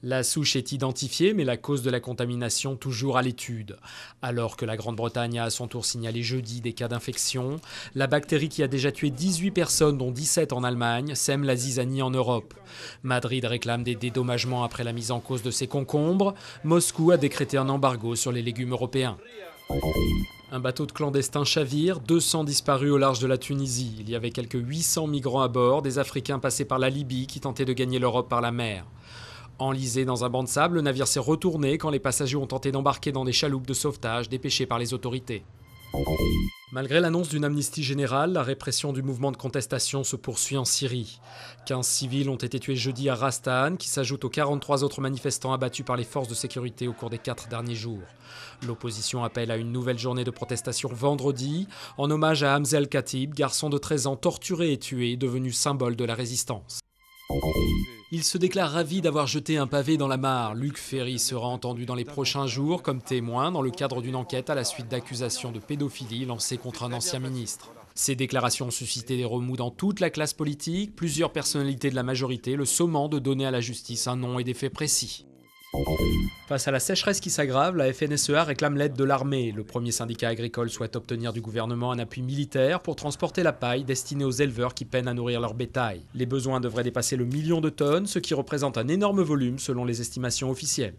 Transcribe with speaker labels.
Speaker 1: La souche est identifiée, mais la cause de la contamination toujours à l'étude. Alors que la Grande-Bretagne a à son tour signalé jeudi des cas d'infection, la bactérie qui a déjà tué 18 personnes, dont 17 en Allemagne, sème la zizanie en Europe. Madrid réclame des dédommagements après la mise en cause de ses concombres. Moscou a décrété un embargo sur les légumes européens. Un bateau de clandestins chavire, 200 disparus au large de la Tunisie. Il y avait quelques 800 migrants à bord, des Africains passés par la Libye qui tentaient de gagner l'Europe par la mer. Enlisé dans un banc de sable, le navire s'est retourné quand les passagers ont tenté d'embarquer dans des chaloupes de sauvetage dépêchées par les autorités. Malgré l'annonce d'une amnistie générale, la répression du mouvement de contestation se poursuit en Syrie. 15 civils ont été tués jeudi à Rastan, qui s'ajoute aux 43 autres manifestants abattus par les forces de sécurité au cours des 4 derniers jours. L'opposition appelle à une nouvelle journée de protestation vendredi, en hommage à Hamza El-Khatib, garçon de 13 ans torturé et tué, devenu symbole de la résistance. Il se déclare ravi d'avoir jeté un pavé dans la mare. Luc Ferry sera entendu dans les prochains jours comme témoin dans le cadre d'une enquête à la suite d'accusations de pédophilie lancées contre un ancien ministre. Ces déclarations ont suscité des remous dans toute la classe politique, plusieurs personnalités de la majorité le sommant de donner à la justice un nom et des faits précis. Face à la sécheresse qui s'aggrave, la FNSEA réclame l'aide de l'armée. Le premier syndicat agricole souhaite obtenir du gouvernement un appui militaire pour transporter la paille destinée aux éleveurs qui peinent à nourrir leur bétail. Les besoins devraient dépasser le 1 million de tonnes, ce qui représente un énorme volume selon les estimations officielles.